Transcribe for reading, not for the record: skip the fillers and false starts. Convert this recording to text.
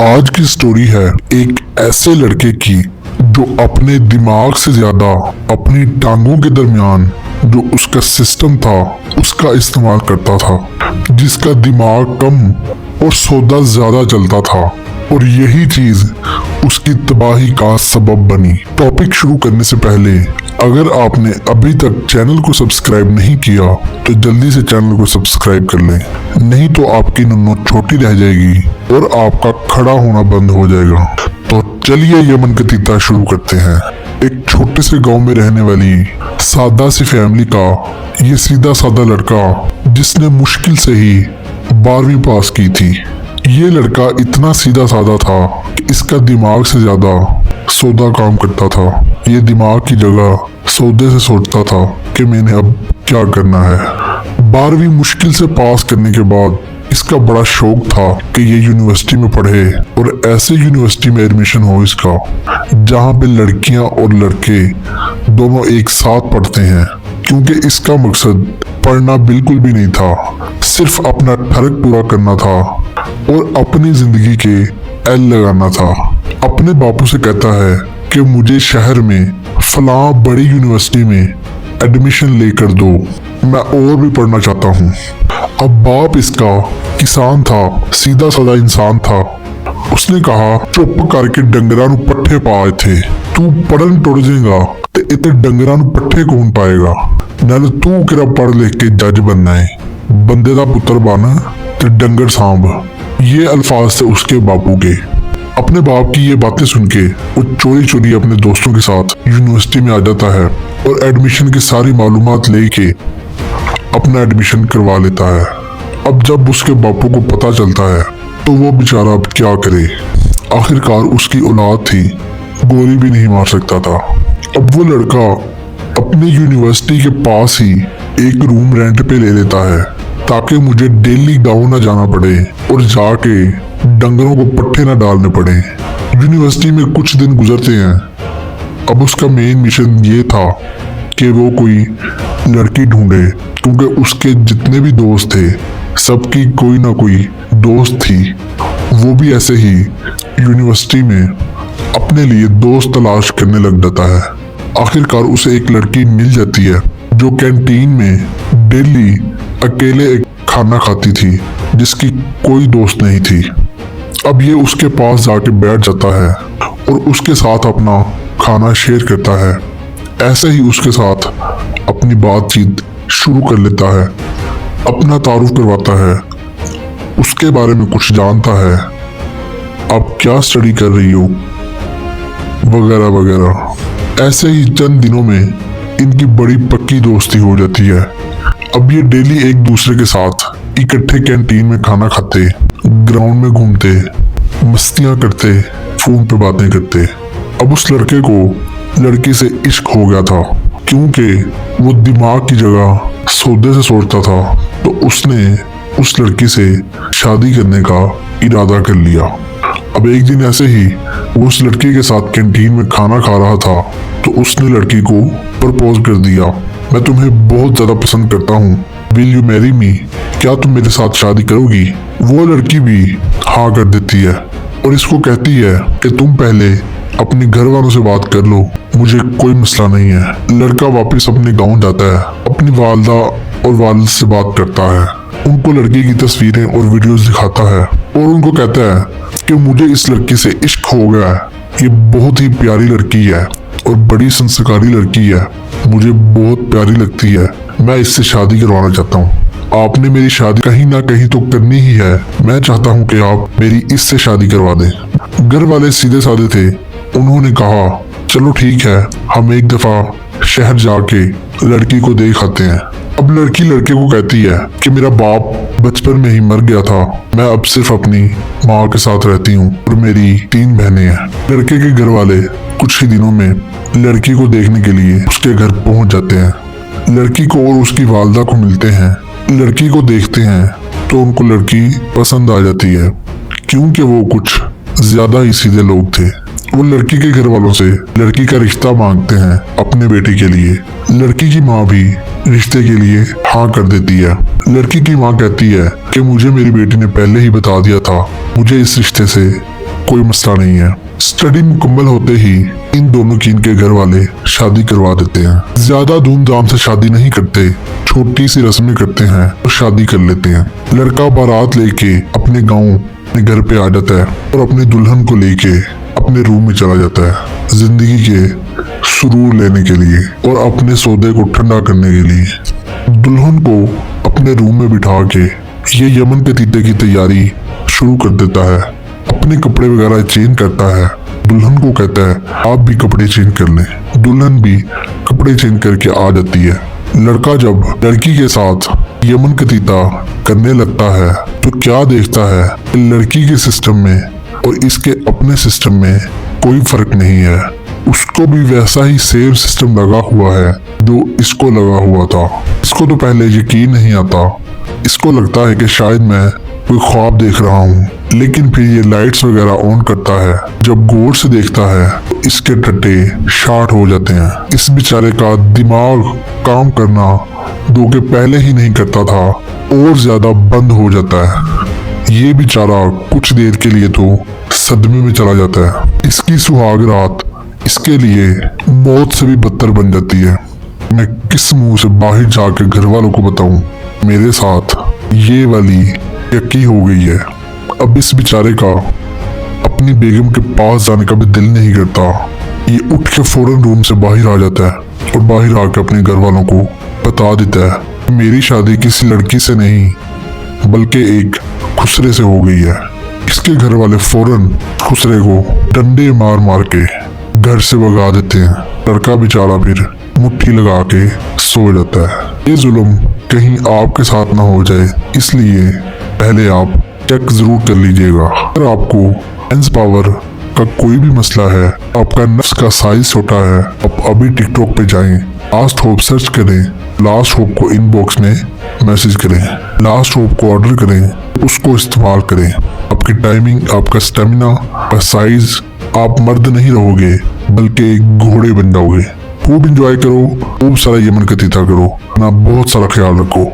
आज की स्टोरी है एक ऐसे लड़के की जो अपने दिमाग से ज्यादा अपनी टांगों के दरमियान जो उसका सिस्टम था उसका इस्तेमाल करता था, जिसका दिमाग कम और सौदा ज्यादा चलता था और यही चीज उसकी तबाही का सबब बनी। टॉपिक शुरू करने से पहले अगर आपने अभी तक चैनल को सब्सक्राइब नहीं किया तो जल्दी से चैनल को सब्सक्राइब कर लें, नहीं तो आपकी नन्नो छोटी रह जाएगी और आपका खड़ा होना बंद हो जाएगा। तो चलिए यमन का तीता शुरू करते हैं। एक छोटे से गांव में रहने वाली सादा सी फैमिली का ये सीधा साधा लड़का जिसने मुश्किल से ही 12वीं पास की थी। ये लड़का इतना सीधा साधा था कि इसका दिमाग से ज्यादा सौदा काम करता था। ये दिमाग की जगह सौदे से सोचता था कि मैंने अब क्या करना है। 12वीं मुश्किल से पास करने के बाद इसका बड़ा शौक था कि ये यूनिवर्सिटी में पढ़े और ऐसे यूनिवर्सिटी में एडमिशन हो इसका जहाँ पे लड़कियां और लड़के दोनों एक साथ पढ़ते हैं, क्योंकि इसका मकसद पढ़ना बिल्कुल भी नहीं था, सिर्फ अपना ठरक पूरा करना था और अपनी जिंदगी के एल लगाना था। अपने बापू से कहता है कि मुझे शहर में फलां बड़ी यूनिवर्सिटी में एडमिशन लेकर दो, मैं और भी पढ़ना चाहता हूँ। अब बाप इसका किसान था, सीधा साधा इंसान था। उसने कहा चुप करके डंगरा नू पट्ठे पाए थे, तू पढ़न टुर जाएगा ते इतने डंगरा नू पट्ठे कौन पाएगा, नाले तू किरा पढ़ लिख के जज बनना है, बंदे दा पुत्र बन ते डंगर सांभ। ये अल्फाज थे उसके बापू के। अपने बाप की ये बातें सुन के वो चोरी चोरी अपने दोस्तों के साथ यूनिवर्सिटी में आ जाता है और एडमिशन की सारी मालूमात लेके अपना एडमिशन करवा लेता है। अब जब उसके बापू को पता चलता है तो वो बेचारा अब क्या करे। आखिरकार उसकी औलाद थी, गोली भी नहीं मार सकता था। अब वो लड़का अपनी यूनिवर्सिटी के पास ही एक रूम रेंट पे ले लेता है ताकि मुझे डेली गाँव ना जाना पड़े और जाके डंगरों को पट्टे ना डालने पड़े। यूनिवर्सिटी में कुछ दिन गुजरते हैं। अब उसका मेन मिशन ये था कि वो कोई लड़की ढूंढे, क्योंकि उसके जितने भी दोस्त थे सबकी कोई ना कोई दोस्त थी। वो भी ऐसे ही यूनिवर्सिटी में अपने लिए दोस्त तलाश करने लग जाता है। आखिरकार उसे एक लड़की मिल जाती है जो कैंटीन में डेली अकेले खाना खाती थी, जिसकी कोई दोस्त नहीं थी। अब ये उसके पास जाके बैठ जाता है और उसके साथ अपना खाना शेयर करता है। ऐसे ही उसके साथ अपनी बातचीत शुरू कर लेता है, अपना तारुफ करवाता है, उसके बारे में कुछ जानता है, आप क्या स्टडी कर रही हो वगैरह वगैरह। ऐसे ही चंद दिनों में इनकी बड़ी पक्की दोस्ती हो जाती है। अब ये डेली एक दूसरे के साथ इकट्ठे कैंटीन में खाना खाते, ग्राउंड में घूमते, मस्तियां करते, फोन पे बातें करते। अब उस लड़के को लड़की से इश्क हो गया था, क्योंकि वो दिमाग की जगह सौदे से सोचता था, तो उसने उस लड़की से शादी करने का इरादा कर लिया। अब एक दिन ऐसे ही वो उस लड़की के साथ कैंटीन में खाना खा रहा था तो उसने लड़की को प्रपोज कर दिया, मैं तुम्हें बहुत ज्यादा पसंद करता हूँ, विल यू मैरी मी, क्या तुम मेरे साथ शादी करोगी। वो लड़की भी हाँ कर देती है और इसको कहती है कि तुम पहले अपने घर वालों से बात कर लो, मुझे कोई मसला नहीं है। लड़का वापस अपने गांव जाता है, अपनी वालदा और वालिद से बात करता है, उनको लड़की की तस्वीरें और वीडियोस दिखाता है और उनको कहता है कि मुझे इस लड़की से इश्क हो गया है, ये बहुत ही प्यारी लड़की है और बड़ी संस्कारी लड़की है, मुझे बहुत प्यारी लगती है, मैं इससे शादी करवाना चाहता हूँ। आपने मेरी शादी कहीं ना कहीं तो करनी ही है, मैं चाहता हूँ कि आप मेरी इससे शादी करवा दें। घर वाले सीधे साधे थे, उन्होंने कहा चलो ठीक है, हम एक दफा शहर जाके लड़की को देख आते हैं। अब लड़की लड़के को कहती है कि मेरा बाप बचपन में ही मर गया था, मैं अब सिर्फ अपनी माँ के साथ रहती हूँ और मेरी 3 बहनें हैं। लड़के के घर वाले कुछ ही दिनों में लड़की को देखने के लिए उसके घर पहुंच जाते हैं। लड़की को और उसकी वालदा को मिलते हैं, लड़की को देखते हैं तो उनको लड़की पसंद आ जाती है, क्योंकि वो कुछ ज्यादा ही सीधे लोग थे। वो लड़की के घर वालों से लड़की का रिश्ता मांगते हैं अपने बेटे के लिए। लड़की की माँ भी रिश्ते के लिए हाँ कर देती है। लड़की की माँ कहती है कि मुझे मेरी बेटी ने पहले ही बता दिया था, मुझे इस रिश्ते से कोई मसला नहीं है। स्टडी मुकम्मल होते ही इन दोनों की इनके घर वाले शादी करवा देते हैं। ज्यादा धूमधाम से शादी नहीं करते, छोटी सी रस्में करते हैं और शादी कर लेते हैं। लड़का बारात लेके अपने गाँव अपने घर पे आ जाता है और अपनी दुल्हन को लेके अपने रूम में चला जाता है जिंदगी के सुरूर लेने के लिए और अपने सौदे को ठंडा करने के लिए। दुल्हन को अपने रूम में बिठा के ये यमन के तीते की तैयारी शुरू कर देता है। अपने कपड़े वगैरह चेंज करता है। दुल्हन को कहता है आप भी कपड़े चेंज कर लें। दुल्हन भी कपड़े चेंज करके आ जाती है। लड़का जब लड़की के साथ यमन का तीता करने लगता है तो क्या देखता है कि लड़की के सिस्टम में और इसके अपने सिस्टम में कोई फर्क नहीं है। उसको भी वैसा ही सेम सिस्टम लगा हुआ है जो इसको लगा हुआ था। इसको तो पहले यकीन नहीं आता। इसको लगता है कि शायद मैं कोई ख्वाब देख रहा हूँ, लेकिन फिर ये लाइट्स वगैरह ऑन करता है। जब गौर से देखता है तो इसके टट्टे शार्ट हो जाते हैं। इस बेचारे का दिमाग काम करना दो के पहले ही नहीं करता था और ज्यादा बंद हो जाता है। ये बेचारा कुछ देर के लिए तो सदमे में चला जाता है। इसकी सुहाग रात इसके लिए मौत से भी बदतर बन जाती है। मैं किस मुंह से बाहर जाकर घर वालों को बताऊं मेरे साथ ये वाली यकी हो गई है। अब इस बेचारे का अपनी बेगम के पास जाने का भी दिल नहीं करता। ये उठ के फौरन रूम से बाहर आ जाता है और बाहर आकर अपने घर वालों को बता देता है मेरी शादी किसी लड़की से नहीं बल्कि एक खुसरे से हो गई है। इसके घर वाले फौरन खुसरे को डंडे मार मार के घर से भगा देते हैं। लड़का बेचारा फिर मुट्ठी लगा के सो जाता है। ये जुल्म कहीं आपके साथ ना हो जाए इसलिए पहले आप चेक जरूर कर लीजिएगा। अगर आपको मेंस पावर का कोई भी मसला है, आपका नफ्स का साइज छोटा है, आप अभी टिकटॉक पे जाएं, लास्ट होप सर्च करें, लास्ट होप को इनबॉक्स में मैसेज करें, लास्ट होप को ऑर्डर करें, उसको इस्तेमाल करें। आपकी टाइमिंग, आपका स्टेमिना, आपका साइज, आप मर्द नहीं रहोगे बल्कि एक घोड़े बन जाओगे। खूब इंजॉय करो, खूब सारा यमन का तीता करो, अपना बहुत सारा ख्याल रखो।